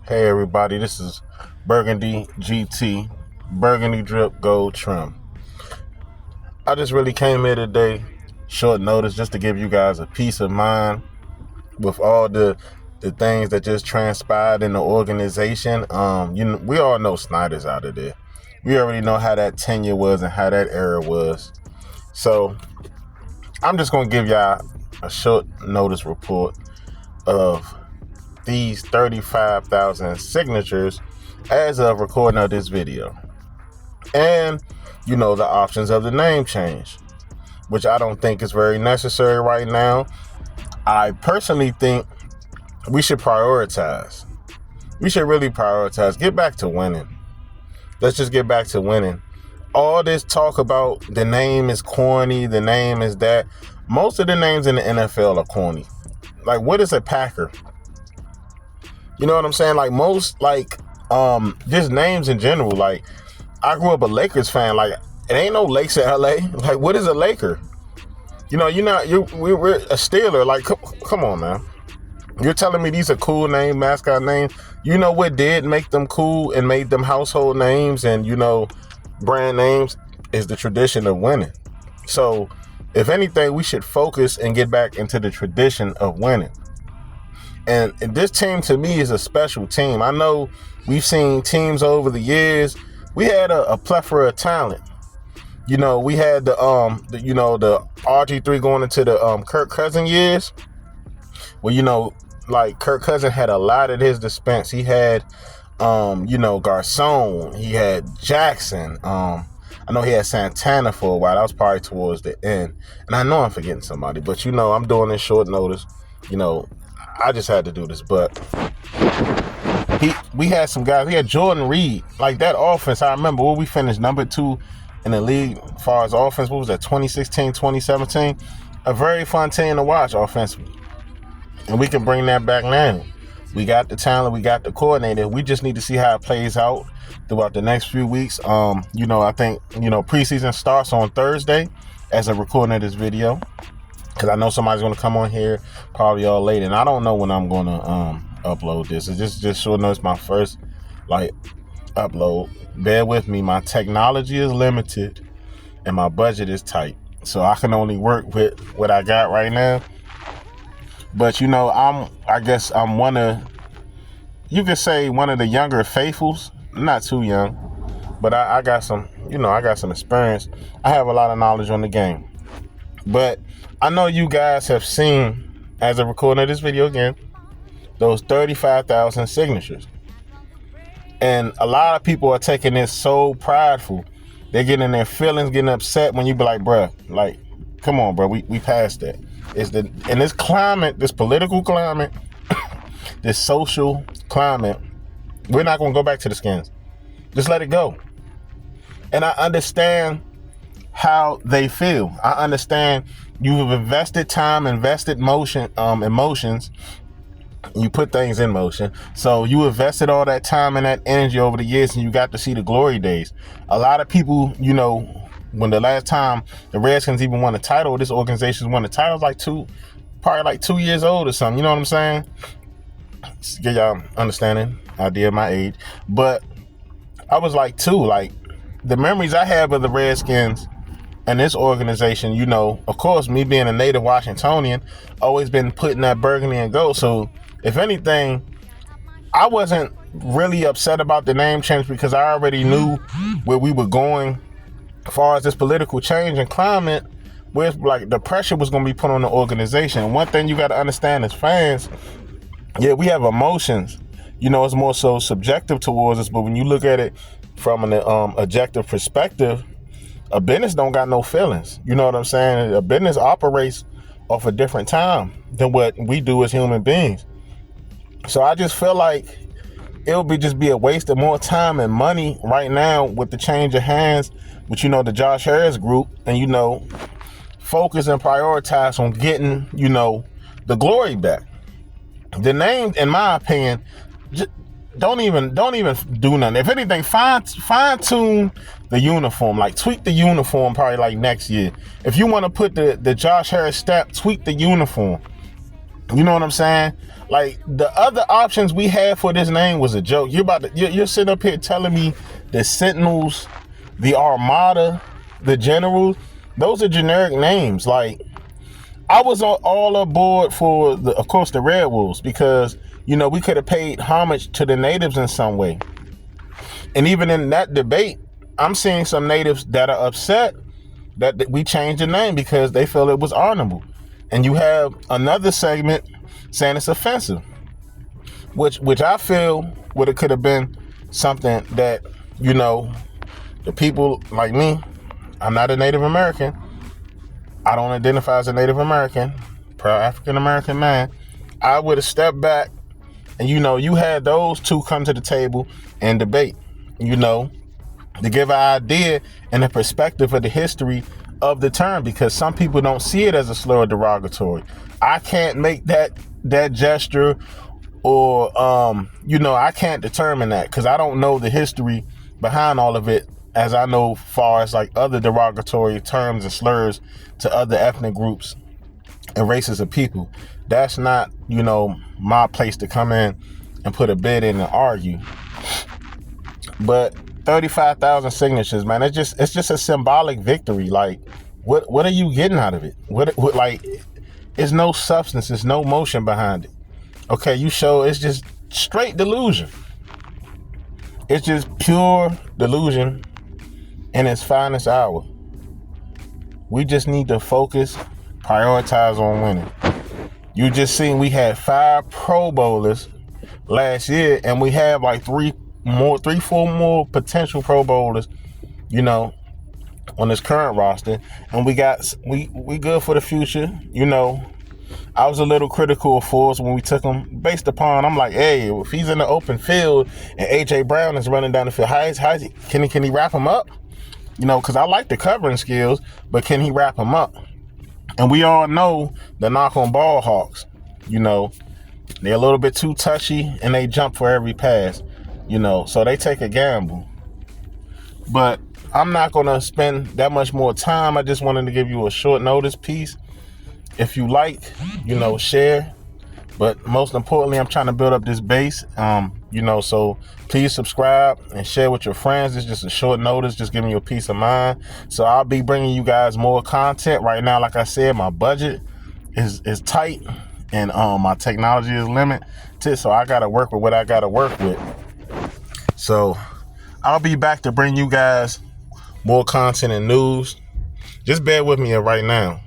Hey everybody, this is Burgundy GT, Burgundy Drip Gold Trim. I just really came here today, short notice, just to give you guys a peace of mind with all the things that just transpired in the organization. We all know Snyder's out of there. We already know how that tenure was and how that era was. So I'm just gonna give y'all a short notice report of these 35,000 signatures as of recording of this video. And, the options of the name change, which I don't think is very necessary right now. I personally think we should prioritize. We should really prioritize. Get back to winning. Let's just get back to winning. All this talk about the name is corny, the name is that. Most of the names in the NFL are corny. Like, what is a Packer? You know what I'm saying? Like just names in general. Like, I grew up a Lakers fan. Like, it ain't no Lakes in LA. Like, what is a Laker? We're a Steeler. Like, come on, man. You're telling me these are cool names, mascot names. You know what did make them cool and made them household names and, brand names is the tradition of winning. So, if anything, we should focus and get back into the tradition of winning. And this team, to me, is a special team. I know we've seen teams over the years. We had a plethora of talent. We had the RG3 going into the Kirk Cousins years. Well, Kirk Cousins had a lot at his dispense. He had, Garcon. He had Jackson. I know he had Santana for a while. That was probably towards the end. And I know I'm forgetting somebody, but I'm doing this short notice. I just had to do this, but we had some guys. We had Jordan Reed, like that offense. I remember when we finished number 2 in the league as far as offense. What was that, 2016, 2017? A very fun team to watch offensively. And we can bring that back now. We got the talent, we got the coordinator. We just need to see how it plays out throughout the next few weeks. I think, preseason starts on Thursday as a recording of this video. Because I know somebody's going to come on here probably all late. And I don't know when I'm going to upload this. It's just sure know it's my first, upload. Bear with me. My technology is limited and my budget is tight. So I can only work with what I got right now. But, I'm one of, you could say one of the younger faithfuls. Not too young. But I got some, I got some experience. I have a lot of knowledge on the game. But I know you guys have seen, as a recording of this video again, those 35,000 signatures. And a lot of people are taking this so prideful. They're getting in their feelings, getting upset when you be like, bruh, come on, bro, we passed that. In this climate, this political climate, this social climate, we're not going to go back to the skins. Just let it go. And I understand how they feel. I understand you've invested time, invested emotions. You put things in motion. So you invested all that time and that energy over the years and you got to see the glory days. A lot of people, when the last time the Redskins even won a title, this organization won a title, probably 2 years old or something. You know what I'm saying? Just get y'all understanding, idea of my age. But I was the memories I have of the Redskins and this organization, of course, me being a native Washingtonian, always been putting that burgundy and gold. So, if anything, I wasn't really upset about the name change because I already knew where we were going as far as this political change and climate, where the pressure was going to be put on the organization. And one thing you got to understand as fans, we have emotions. It's more so subjective towards us, but when you look at it from an objective perspective, a business don't got no feelings. You know what I'm saying? A business operates off a different time than what we do as human beings. So I just feel like it would just be a waste of more time and money right now with the change of hands, with, the Josh Harris group, and, focus and prioritize on getting, the glory back. The name, in my opinion, don't even do nothing. If anything, fine tune the uniform, tweak the uniform probably next year. If you want to put the Josh Harris stamp, tweak the uniform. You know what I'm saying? Like, the other options we had for this name was a joke. You're sitting up here telling me the Sentinels, the Armada, the Generals, those are generic names. Like, I was all aboard for of course, the Red Wolves, because, we could have paid homage to the natives in some way. And even in that debate, I'm seeing some natives that are upset that we changed the name because they feel it was honorable. And you have another segment saying it's offensive, which I feel it could have been something that, the people like me, I'm not a Native American. I don't identify as a Native American, proud African American man. I would have stepped back and, you had those two come to the table and debate, to give an idea and a perspective of the history of the term, because some people don't see it as a slur or derogatory. I can't make that gesture, or I can't determine that because I don't know the history behind all of it, as I know far as like other derogatory terms and slurs to other ethnic groups and races of people. That's not, my place to come in and put a bid in and argue. But 35,000 signatures, man, it's just a symbolic victory. Like, what are you getting out of it? What like, it's no substance, there's no motion behind it. Okay, you show it's just straight delusion. It's just pure delusion in its finest hour. We just need to focus, prioritize on winning. You just seen we had 5 Pro Bowlers last year, and we have like 4 more potential Pro Bowlers, on this current roster, and we good for the future. I was a little critical of Forbes when we took him, based upon, I'm like, hey, if he's in the open field and AJ Brown is running down the field, can he wrap him up? Because I like the covering skills, but can he wrap him up? And we all know the knock on ball hawks. They're a little bit too touchy and they jump for every pass. So they take a gamble. But I'm not going to spend that much more time. I just wanted to give you a short notice piece. If you like, share. But most importantly, I'm trying to build up this base. So please subscribe and share with your friends. It's just a short notice, just giving you a peace of mind. So I'll be bringing you guys more content. Right now, like I said, my budget is tight, and my technology is limited. So I got to work with what I got to work with. So I'll be back to bring you guys more content and news. Just bear with me right now.